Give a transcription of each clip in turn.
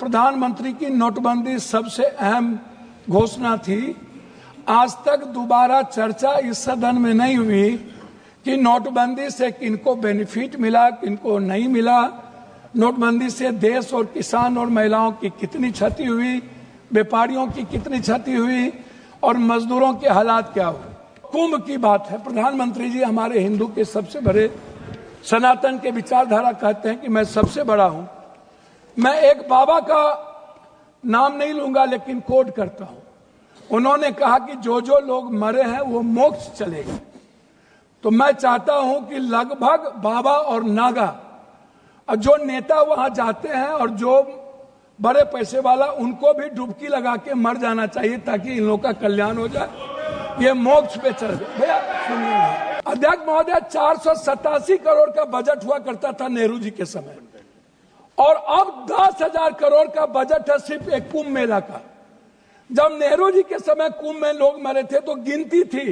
प्रधानमंत्री की नोटबंदी सबसे अहम घोषणा थी। आज तक दोबारा चर्चा इस सदन में नहीं हुई कि नोटबंदी से किनको बेनिफिट मिला, किनको नहीं मिला, नोटबंदी से देश और किसान और महिलाओं की कितनी क्षति हुई, व्यापारियों की कितनी क्षति हुई और मजदूरों के हालात क्या हुए। कुंभ की बात है। प्रधानमंत्री जी हमारे हिंदू के सबसे बड़े सनातन के विचारधारा कहते हैं कि मैं सबसे बड़ा हूं। मैं एक बाबा का नाम नहीं लूंगा लेकिन कोट करता हूं। उन्होंने कहा कि जो जो लोग मरे हैं वो मोक्ष चले गए। तो मैं चाहता हूं कि लगभग बाबा और नागा और जो नेता वहां जाते हैं और जो बड़े पैसे वाला, उनको भी डुबकी लगा के मर जाना चाहिए ताकि इन लोगों का कल्याण हो जाए, ये मोक्ष पे चल गए। भैया सुनिए, अध्यक्ष महोदय, 487 करोड़ का बजट हुआ करता था नेहरू जी के समय, और अब 10,000 करोड़ का बजट है सिर्फ एक कुंभ मेला का। जब नेहरू जी के समय कुंभ में लोग मरे थे तो गिनती थी।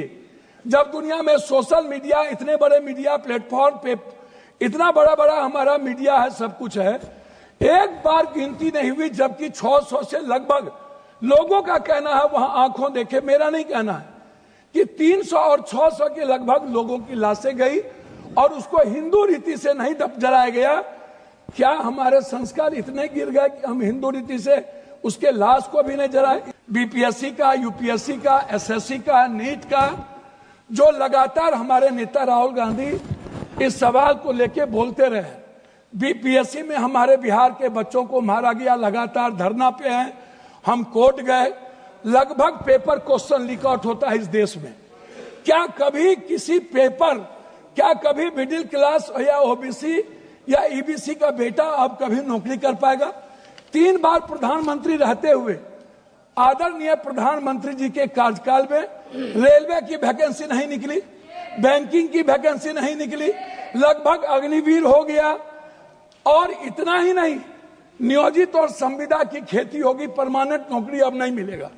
जब दुनिया में सोशल मीडिया, इतने बड़े मीडिया प्लेटफॉर्म पे इतना बड़ा बड़ा हमारा मीडिया है, सब कुछ है, एक बार गिनती नहीं हुई, जबकि 600 से लगभग लोगों का कहना है, वहां आंखों देखे, मेरा नहीं कहना है, कि 300 और 600 के लगभग लोगों की लाशें गई और उसको हिंदू रीति से नहीं जलाया गया। क्या हमारे संस्कार इतने गिर गए कि हम हिंदू रीति से उसके लाश को भी नहीं जलाए? बीपीएससी का, यूपीएससी का, एसएससी का, नीट का, जो लगातार हमारे नेता राहुल गांधी इस सवाल को लेके बोलते रहे। बीपीएससी में हमारे बिहार के बच्चों को मारा गया, लगातार धरना पे हैं, हम कोर्ट गए, लगभग पेपर क्वेश्चन लीक आउट होता है इस देश में। क्या कभी किसी पेपर, क्या कभी मिडिल क्लास या ओबीसी या ईबीसी का बेटा अब कभी नौकरी कर पाएगा? 3 बार प्रधानमंत्री रहते हुए आदरणीय प्रधानमंत्री जी के कार्यकाल में रेलवे की वैकेंसी नहीं निकली, बैंकिंग की वैकेंसी नहीं निकली, लगभग अग्निवीर हो गया। और इतना ही नहीं, नियोजित और संविदा की खेती होगी, परमानेंट नौकरी अब नहीं मिलेगा,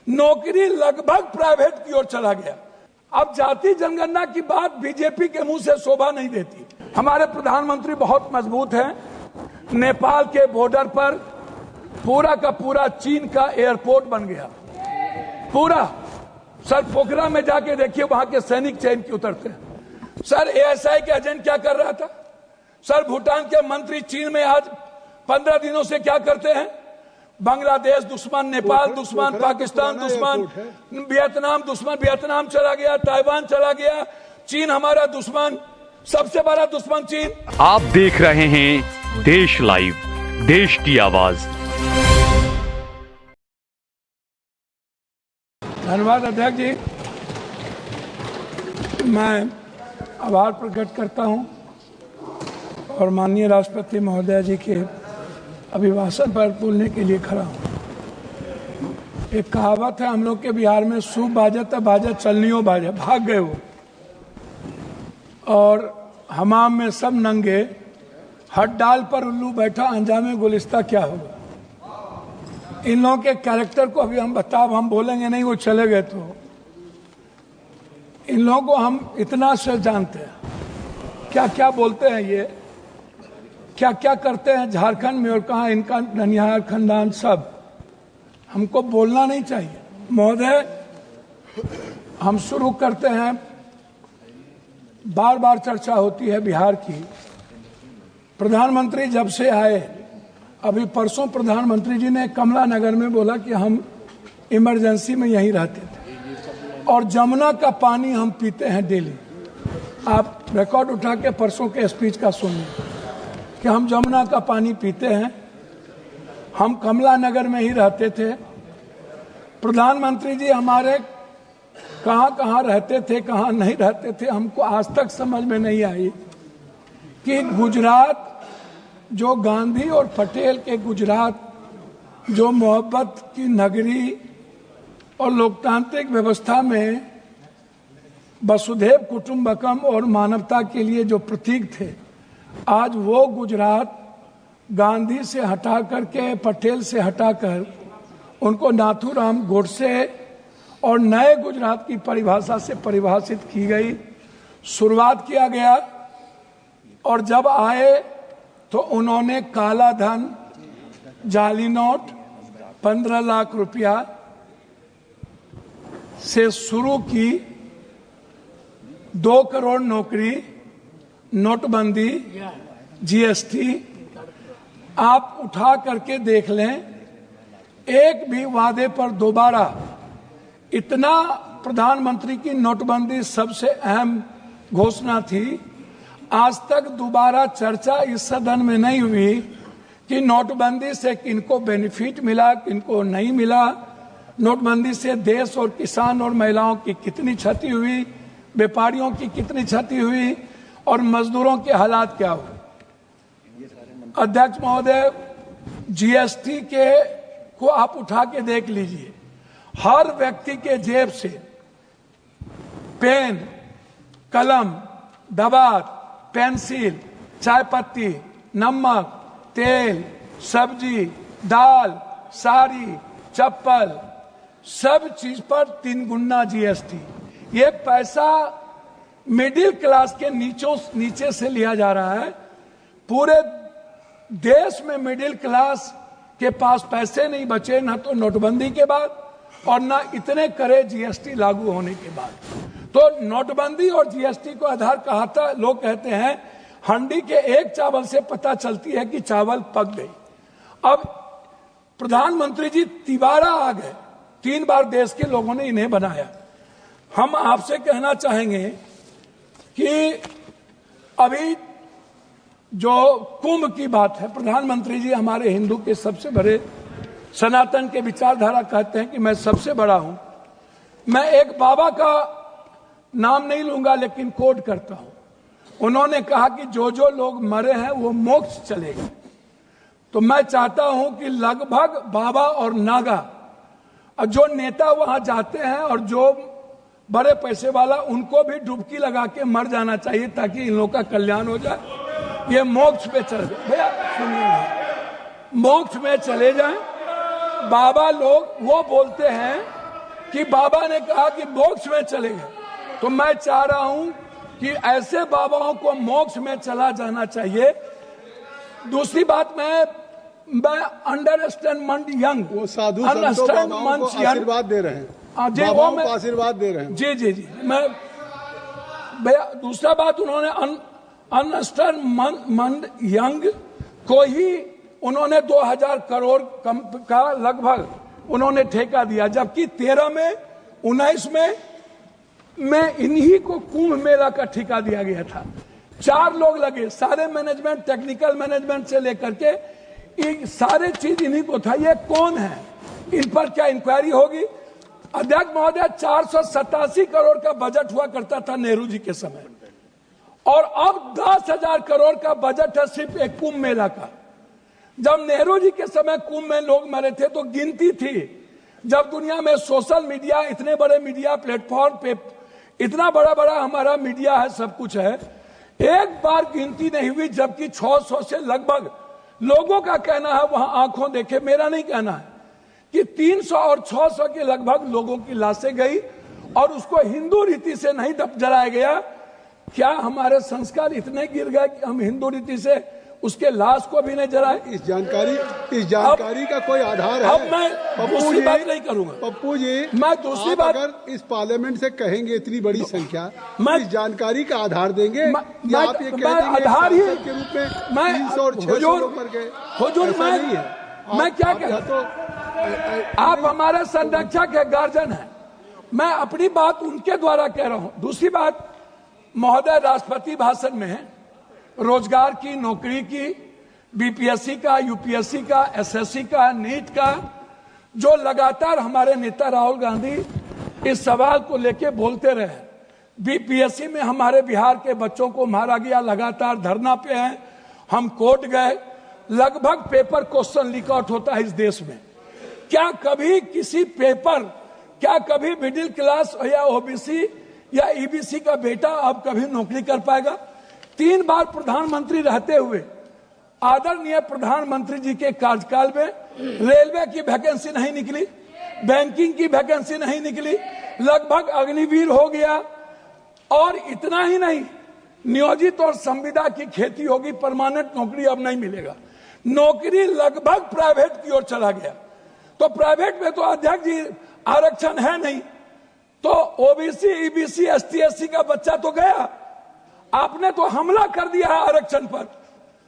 नौकरी लगभग प्राइवेट की ओर चला गया। अब जाति जनगणना की बात बीजेपी के मुंह से शोभा नहीं देती। हमारे प्रधानमंत्री बहुत मजबूत हैं। नेपाल के बॉर्डर पर पूरा का पूरा चीन का एयरपोर्ट बन गया, पूरा। सर पोखरा में जाके देखिए, वहां के सैनिक चैन की उतरते हैं। सर एएसआई के एजेंट क्या कर रहा था? सर भूटान के मंत्री चीन में आज 15 दिनों से क्या करते हैं? बांग्लादेश दुश्मन, नेपाल दुश्मन, पाकिस्तान दुश्मन, वियतनाम दुश्मन, वियतनाम चला गया, ताइवान चला गया, चीन हमारा दुश्मन, सबसे बड़ा दुश्मन चीन। आप देख रहे हैं देश लाइव, देश की आवाज। धन्यवाद अध्यक्ष जी। मैं आभार प्रकट करता हूं और माननीय राष्ट्रपति महोदय जी के अभिभाषण पर बोलने के लिए खड़ा हूं। एक कहावत है हम लोग के बिहार में, सूप बाजत बाजत चलनियो बाजे, भाग गए वो। और हमाम में सब नंगे, हट डाल पर उल्लू बैठा, अंजामे गुलिस्ता क्या होगा। इन लोगों के कैरेक्टर को अभी हम बोलेंगे नहीं, वो चले गए। तो इन लोगों को हम इतना से जानते हैं, क्या क्या बोलते हैं ये, क्या क्या करते हैं झारखंड में, और कहाँ इनका ननिहाल खानदान, सब हमको बोलना नहीं चाहिए। महोदय, हम शुरू करते हैं। बार बार चर्चा होती है बिहार की। प्रधानमंत्री जब से आए, अभी परसों प्रधानमंत्री जी ने कमला नगर में बोला कि हम इमरजेंसी में यहीं रहते थे और जमुना का पानी हम पीते हैं डेली। आप रिकॉर्ड उठा के परसों के स्पीच का सुनिए कि हम जमुना का पानी पीते हैं, हम कमला नगर में ही रहते थे। प्रधानमंत्री जी हमारे कहाँ कहाँ रहते थे, कहाँ नहीं रहते थे, हमको आज तक समझ में नहीं आई कि गुजरात, जो गांधी और पटेल के गुजरात, जो मोहब्बत की नगरी और लोकतांत्रिक व्यवस्था में वसुधैव कुटुंबकम और मानवता के लिए जो प्रतीक थे, आज वो गुजरात गांधी से हटा करके, पटेल से हटाकर उनको नाथूराम गोडसे और नए गुजरात की परिभाषा से परिभाषित की गई, शुरुआत किया गया। और जब आए तो उन्होंने काला धन, जाली नोट 15 लाख रुपया से शुरू की, 2 करोड़ नौकरी, नोटबंदी, जीएसटी, आप उठा करके देख लें, एक भी वादे पर दोबारा इतना प्रधानमंत्री की नोटबंदी सबसे अहम घोषणा थी। आज तक दोबारा चर्चा इस सदन में नहीं हुई कि नोटबंदी से किनको बेनिफिट मिला, किनको नहीं मिला, नोटबंदी से देश और किसान और महिलाओं की कितनी क्षति हुई, व्यापारियों की कितनी क्षति हुई और मजदूरों के हालात क्या हुए। अध्यक्ष महोदय, जीएसटी के को आप उठा के देख लीजिए, हर व्यक्ति के जेब से पेन, कलम, दवात, पेंसिल, चाय पत्ती, नमक, तेल, सब्जी, दाल, साड़ी, चप्पल, सब चीज पर 3 गुना जीएसटी। ये पैसा मिडिल क्लास के नीचे से लिया जा रहा है। पूरे देश में मिडिल क्लास के पास पैसे नहीं बचे, ना तो नोटबंदी के बाद और ना इतने करे जीएसटी लागू होने के बाद। तो नोटबंदी और जीएसटी को आधार कहता, लोग कहते हैं हंडी के एक चावल से पता चलती है कि चावल पक गई। अब प्रधानमंत्री जी तिबारा आ गए, 3 बार देश के लोगों ने इन्हें बनाया। हम आपसे कहना चाहेंगे कि अभी जो कुंभ की बात है, प्रधानमंत्री जी हमारे हिंदू के सबसे बड़े, सनातन के विचारधारा कहते हैं कि मैं सबसे बड़ा हूं। मैं एक बाबा का नाम नहीं लूंगा लेकिन कोट करता हूं। उन्होंने कहा कि जो जो लोग मरे हैं वो मोक्ष चलेगा। तो मैं चाहता हूं कि लगभग बाबा और नागा और जो नेता वहां जाते हैं और जो बड़े पैसे वाला, उनको भी डुबकी लगा के मर जाना चाहिए ताकि इन लोगों का कल्याण हो जाए। ये मोक्ष पे चले जाए, भैया सुनिए, मोक्ष में चले जाएं। बाबा लोग वो बोलते हैं कि बाबा ने कहा कि मोक्ष में चले गए, तो मैं चाह रहा हूं कि ऐसे बाबाओं को मोक्ष में चला जाना चाहिए। दूसरी बात, मैं अंडरस्टैंड यंग, वो साधु संतों बाबाओं को आशीर्वाद दे रहे हैं, बाबाओं को आशीर्वाद दे रहे हैं। जी जी जी, मैं भैया, दूसरा बात, उन्होंने अंडरस्टैंड यंग को ही उन्होंने 2000 करोड़ का लगभग उन्होंने ठेका दिया, जबकि 13 में 19 में इन्हीं को कुंभ मेला का ठेका दिया गया था। 4 लोग लगे, सारे मैनेजमेंट, टेक्निकल मैनेजमेंट से लेकर के सारे चीज इन्हीं को था। ये कौन है, इन पर क्या इंक्वायरी होगी। अध्यक्ष महोदय, 487 करोड़ का बजट हुआ करता था नेहरू जी के समय, और अब 10,000 करोड़ का बजट है सिर्फ एक कुंभ मेला का। जब नेहरू जी के समय कुंभ में लोग मरे थे तो गिनती थी। जब दुनिया में सोशल मीडिया, इतने बड़े मीडिया प्लेटफॉर्म पे इतना बड़ा बड़ा हमारा मीडिया है, सब कुछ है, एक बार गिनती नहीं हुई, जबकि 600 से लगभग लोगों का कहना है, वहां आंखों देखे, मेरा नहीं कहना है, कि 300 और 600 के लगभग लोगों की लाशें गई और उसको हिंदू रीति से नहीं जलाया गया। क्या हमारे संस्कार इतने गिर गए कि हम हिंदू रीति से उसके लाश को भी नहीं जलाए? इस जानकारी का कोई आधार है? अब मैं दूसरी बात नहीं करूंगा पप्पू जी, मैं दूसरी बात, अगर इस पार्लियामेंट से कहेंगे इतनी बड़ी संख्या, इस जानकारी का आधार देंगे या आप ये कह देंगे आधार ही के रूप में 300 और 600 लोग मर गए? हुजूर, मैं क्या कह, तो आप हमारे संरक्षक है, गार्जियन है, मैं अपनी बात उनके द्वारा कह रहा हूं। दूसरी बात, महोदय राष्ट्रपति भाषण में रोजगार की, नौकरी की, बीपीएससी का, यूपीएससी का, एसएससी का, नीट का, जो लगातार हमारे नेता राहुल गांधी इस सवाल को लेके बोलते रहे। बीपीएससी में हमारे बिहार के बच्चों को मारा गया, लगातार धरना पे हैं, हम कोर्ट गए, लगभग पेपर क्वेश्चन लीक आउट होता है इस देश में। क्या कभी किसी पेपर, क्या कभी मिडिल क्लास या ओबीसी या ईबीसी का बेटा अब कभी नौकरी कर पाएगा? 3 बार प्रधानमंत्री रहते हुए आदरणीय प्रधानमंत्री जी के कार्यकाल में रेलवे की वैकेंसी नहीं निकली, बैंकिंग की वैकेंसी नहीं निकली, लगभग अग्निवीर हो गया। और इतना ही नहीं, नियोजित और संविदा की खेती होगी, परमानेंट नौकरी अब नहीं मिलेगा। नौकरी लगभग प्राइवेट की ओर चला गया। तो प्राइवेट में तो अध्यक्ष जी आरक्षण है नहीं, तो ओबीसी, ईबीसी, एसटी, एससी का बच्चा तो गया। आपने तो हमला कर दिया है आरक्षण पर,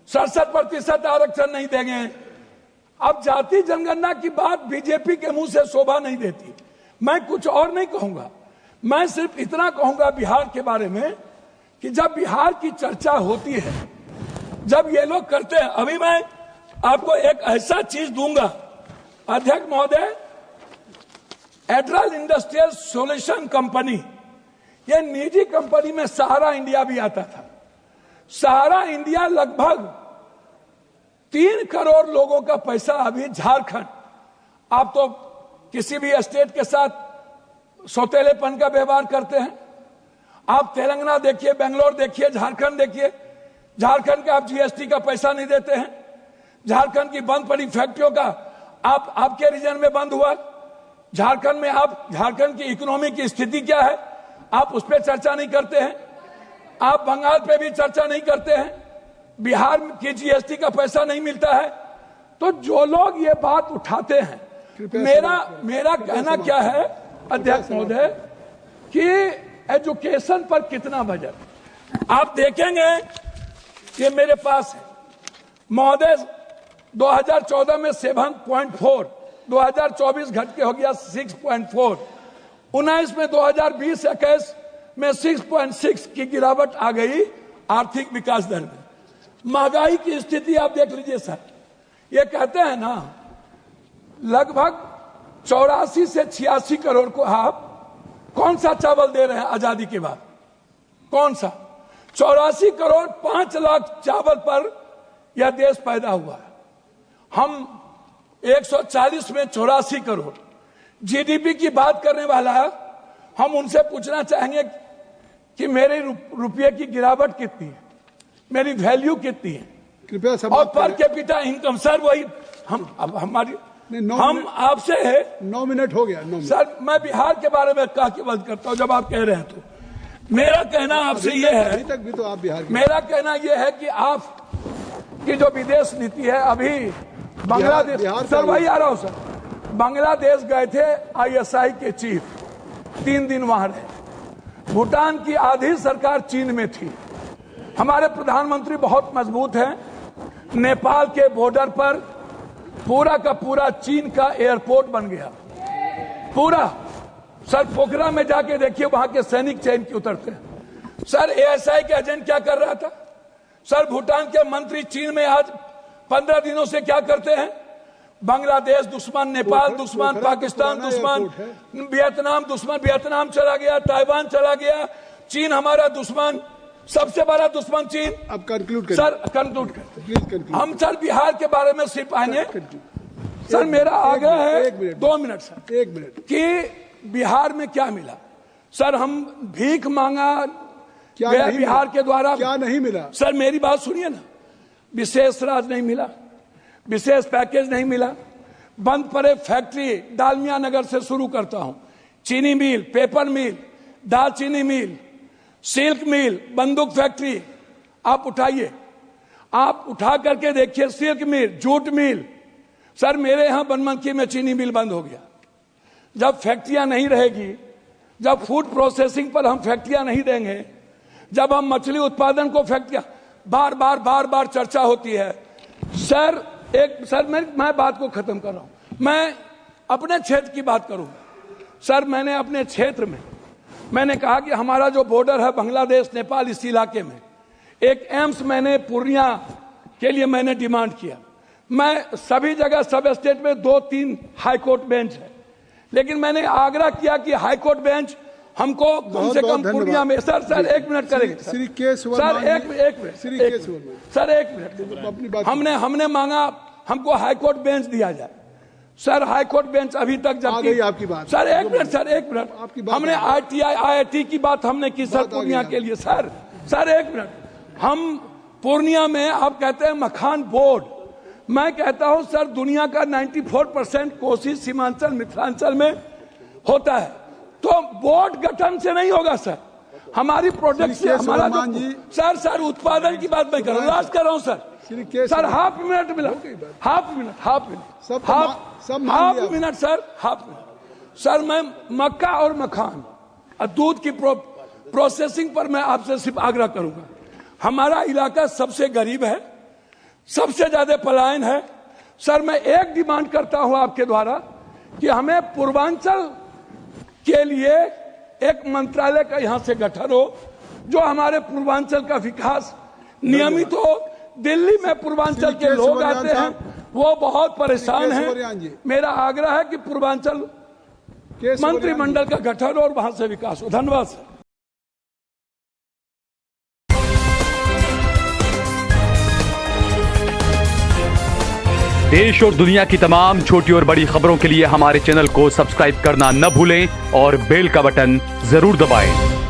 67% आरक्षण नहीं देंगे। अब जाति जनगणना की बात बीजेपी के मुंह से शोभा नहीं देती। मैं कुछ और नहीं कहूंगा, मैं सिर्फ इतना कहूंगा बिहार के बारे में कि जब बिहार की चर्चा होती है, जब ये लोग करते हैं, अभी मैं आपको एक ऐसा चीज दूंगा अध्यक्ष महोदय, एड्रल इंडस्ट्रियल सॉल्यूशन कंपनी, ये निजी कंपनी में सहारा इंडिया भी आता था। सहारा इंडिया लगभग 3 करोड़ लोगों का पैसा अभी झारखंड, आप तो किसी भी स्टेट के साथ सौतेलेपन का व्यवहार करते हैं। आप तेलंगाना देखिए, बेंगलोर देखिए, झारखंड देखिए, झारखंड का आप जीएसटी का पैसा नहीं देते हैं। झारखंड की बंद पड़ी फैक्ट्रियों का आपके रीजन में बंद हुआ। झारखंड में आप झारखंड की इकोनॉमी की स्थिति क्या है, आप उस पर चर्चा नहीं करते हैं। आप बंगाल पे भी चर्चा नहीं करते हैं। बिहार की जीएसटी का पैसा नहीं मिलता है। तो जो लोग ये बात उठाते हैं, मेरा कहना क्या है अध्यक्ष महोदय कि एजुकेशन पर कितना बजट आप देखेंगे, ये मेरे पास है महोदय, 2014 में 7.4, 2024 घट के हो गया 6.4, 19 में 2020-21 में 6.6 की गिरावट आ गई आर्थिक विकास दर में। महंगाई की स्थिति आप देख लीजिए सर, ये कहते हैं ना लगभग 84 से 86 करोड़ को आप कौन सा चावल दे रहे हैं आजादी के बाद, कौन सा? 84 करोड़ 5 लाख चावल पर यह देश पैदा हुआ है। हम 140 में 84 करोड़ जीडीपी की बात करने वाला है। हम उनसे पूछना चाहेंगे कि मेरे रुपये की गिरावट कितनी है, मेरी वैल्यू कितनी है, कृपया और पर कैपिटा इनकम। सर वही हम आपसे है 9 मिनट हो गया। 9 मिनट। सर मैं बिहार के बारे में कह के बंद करता हूं जब आप कह रहे हैं। तो मेरा कहना आपसे ये है, अभी तक भी तो आप बिहार के, मेरा कहना ये है कि आप की जो विदेश नीति है, अभी बांग्लादेश, सर वही आ रहा हूं सर, बांग्लादेश गए थे आईएसआई के चीफ, 3 दिन वहां रहे। भूटान की आधी सरकार चीन में थी। हमारे प्रधानमंत्री बहुत मजबूत हैं। नेपाल के बॉर्डर पर पूरा का पूरा चीन का एयरपोर्ट बन गया, पूरा। सर पोखरा में जाके देखिए, वहां के सैनिक चैन की उतरते हैं। सर एएसआई के एजेंट क्या कर रहा था? सर भूटान के मंत्री चीन में आज 15 दिनों से क्या करते हैं? बांग्लादेश दुश्मन, नेपाल दुश्मन, पाकिस्तान दुश्मन, वियतनाम दुश्मन, वियतनाम चला गया, ताइवान चला गया, चीन हमारा दुश्मन, सबसे बड़ा दुश्मन चीन। अब कंक्लूड करें सर, कंक्लूड करें प्लीज। हम सर बिहार के बारे में सिर्फ आएंगे सर, मेरा आग्रह है 2 मिनट सर, 1 मिनट, कि बिहार में क्या मिला? सर हम भीख मांगा क्या गया नहीं बिहार मिला? के द्वारा, क्या नहीं मिला? सर मेरी बात सुनिए ना, विशेष राज नहीं मिला, विशेष पैकेज नहीं मिला। बंद पड़े फैक्ट्री, डालमिया नगर से शुरू करता हूं, चीनी मिल, पेपर मिल, दालचीनी मिल, सिल्क मिल, बंदूक फैक्ट्री, आप उठाइए, आप उठा करके देखिए, सिल्क मिल, जूट मिल। सर मेरे यहां बनमनखी में चीनी मिल बंद हो गया। जब फैक्ट्रियां नहीं रहेगी, जब फूड प्रोसेसिंग पर हम फैक्ट्रियां नहीं देंगे, जब हम मछली उत्पादन को फैक्ट्रियां, बार बार चर्चा होती है। सर मैं बात को खत्म कर रहा हूं, मैं अपने क्षेत्र की बात करूं। सर मैंने अपने क्षेत्र में, मैंने कहा कि हमारा जो बॉर्डर है बांग्लादेश नेपाल, इस इलाके में एक एम्स मैंने पूर्णिया के लिए मैंने डिमांड किया। मैं सभी जगह सब स्टेट में 2-3 हाईकोर्ट बेंच है, लेकिन मैंने आग्रह किया कि हाईकोर्ट बेंच हमको कम से कम पूर्णिया में। सर 1 मिनट करेंगे सर, एक मिनट, हमने मांगा हमको हाईकोर्ट बेंच दिया जाए। सर हाईकोर्ट बेंच अभी तक जब आपकी बात, सर एक मिनट, हमने IIT की बात हमने की सर पूर्णिया के लिए। सर 1 मिनट, हम पूर्णिया में आप कहते हैं मखान बोर्ड, मैं कहता हूं सर दुनिया का 94% कोशिश सीमांचल मिथिलांचल में होता है, तो बोर्ड गठन से नहीं होगा सर, हमारी प्रोडक्ट से हमारा सर उत्पादन की बात मैं कर रहा हूँ, लास्ट कर रहा हूँ सर, श्री के सर हाफ मिनट मिला, हाफ मिनट सब मान हाफ लिया। Minute sir, half minute sir. मैं मक्का और मखान और दूध की प्रोसेसिंग पर मैं आपसे सिर्फ आग्रह करूंगा। हमारा इलाका सबसे गरीब है, सबसे ज्यादा पलायन है। सर मैं एक डिमांड करता हूं आपके द्वारा कि हमें पूर्वांचल के लिए एक मंत्रालय का यहां से गठन हो, जो हमारे पूर्वांचल का विकास नियमित हो। दिल्ली में पूर्वांचल के लोग आते हैं, वो बहुत परेशान हैं। मेरा आग्रह है कि पूर्वांचल मंत्रिमंडल का गठन हो और वहां से विकास हो। धन्यवाद सर। देश और दुनिया की तमाम छोटी और बड़ी खबरों के लिए हमारे चैनल को सब्सक्राइब करना न भूलें और बेल का बटन जरूर दबाएं।